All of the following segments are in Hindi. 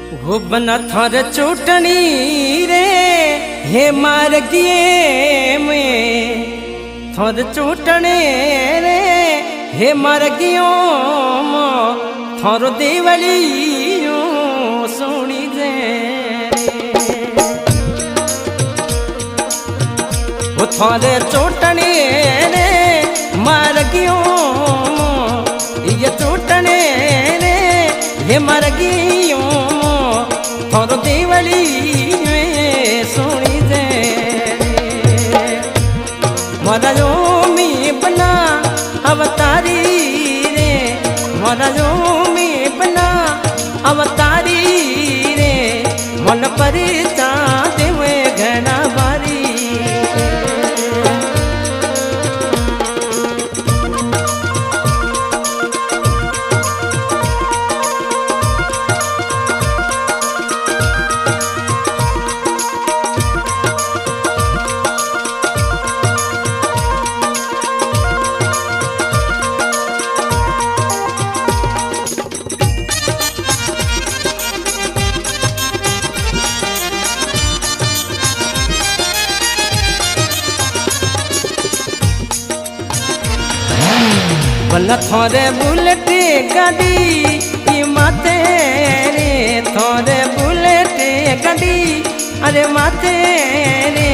हो बना थर चोटनी रे हे मार गिए में थर चोटने रे हे मार गियो थर देवली सोनी जे वो थर चोटने रे मार गियो ये चोटने रे हे मार गियो थोर देवली सोनी दे मारा जो मी बना अवतारी रे मारा जो मी बना अवतारी रे मन पर चाँद में घना बारी बल्ला थोरे बुलेट गाड़ी माते रे थोरे बुलेट गाड़ी अरे माते रे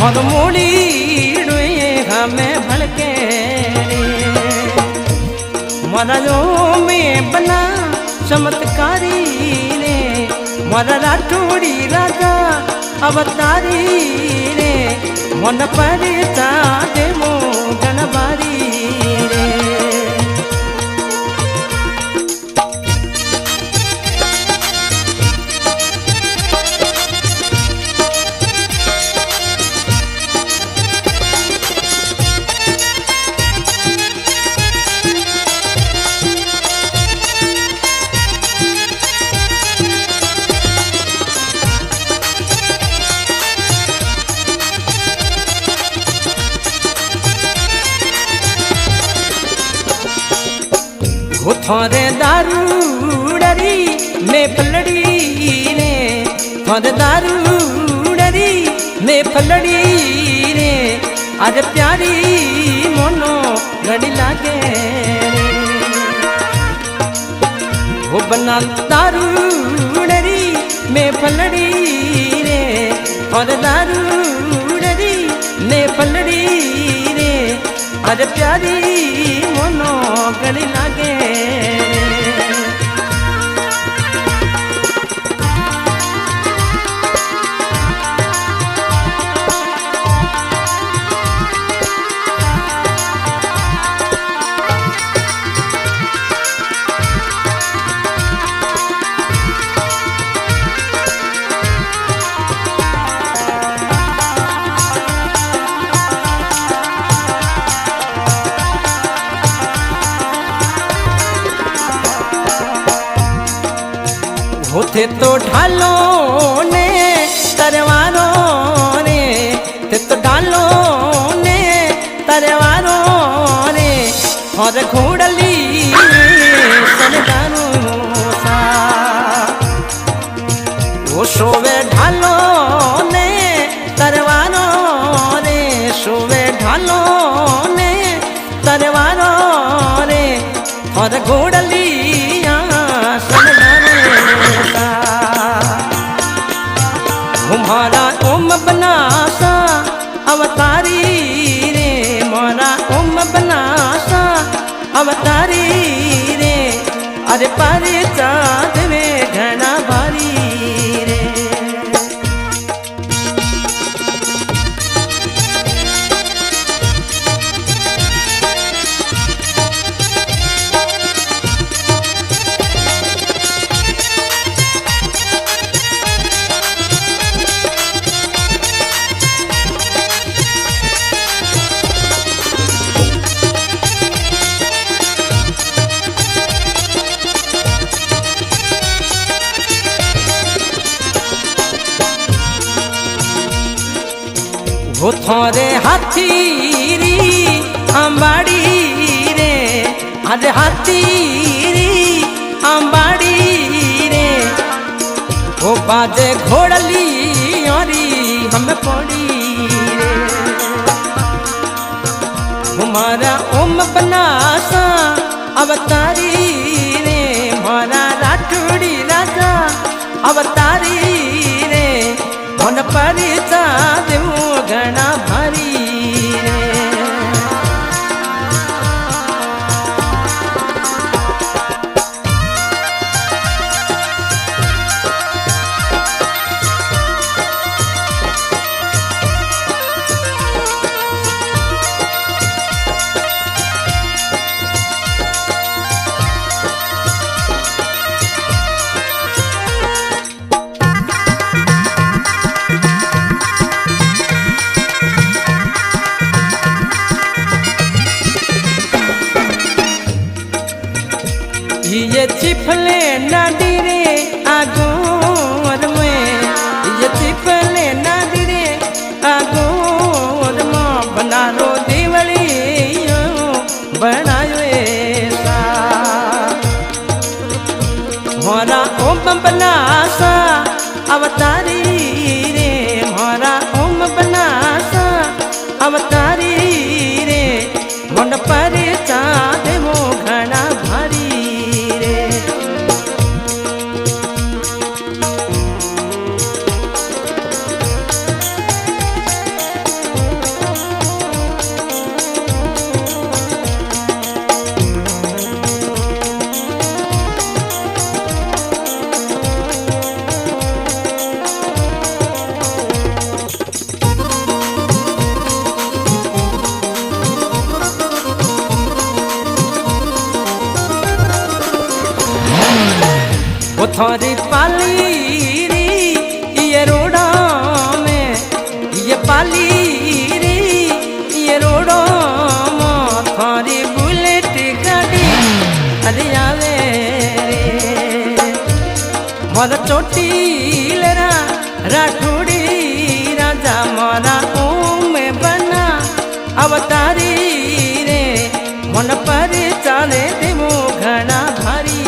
और मोड़ी हमें भड़के रे मारा जो में बना चमत्कारी रे मारा राठौड़ी राजा अवतारी रे मन पर चाँद मो गणबारी रे वो थोरे दारूडरी में पलड़ी रे थोरे दारूडरी में पलड़ी रे आज प्यारी मोनो घड़ी लागे रे वो बना दारूडरी में पलड़ी रे थोरे दारूडरी में पलड़ी रे आज प्यारी मोनो घड़ी लागे होते तो ढालो ने तरवारो रे ते तो ढालो ने तरवारो रे और घोड़ली सरदारो सा वो शोवे ढालो ने तरवारो रे शोवे ढालो ने तरवारो रे और घोड़ली हमारा ओम बनासा अवतारी रे मोरा ओम बनासा अवतारी रे अरे पारे चाँद में घना भारी रे वो थोरे हाथी री अंबाड़ी रे आज हाथी री अंबाड़ी रे ओ बाजे घोड़ली यारी हम पड़ी रे हमारा ओम बनासा अवतारी रे मारा राठौड़ी राजा अवतारी रे मन परिचा देऊ घना भारी रे ये चिपले नदी रे आगोर में ये चिपले नदी रे आगोर में बनारो दिवली बनायो ऐसा मोरा ओम बनासा अवतारी रे मोरा ओम बनासा अवतारी रे मन पर चाँद वो घना भारी वो थोड़ी पाली री ये रोडा में ये पाली री ये रोडा में थोड़ी बुलेट गाड़ी अरे आवे रे मोर चोटी लेरा राठौड़ी राजा मोरा ओम बना अवतारी रे मन पर चाले देवो घना भारी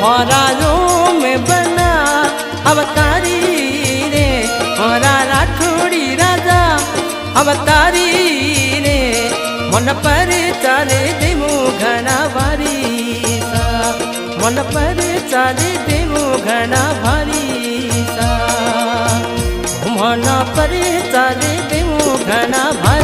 महाराजों में बना अवतारी रे मोरा राठौड़ी राजा अवतारी रे मन पर चाले देवो घना भारी सा मन पर चाले देवो घना भारी सा मन पर चाले देवो घना भारी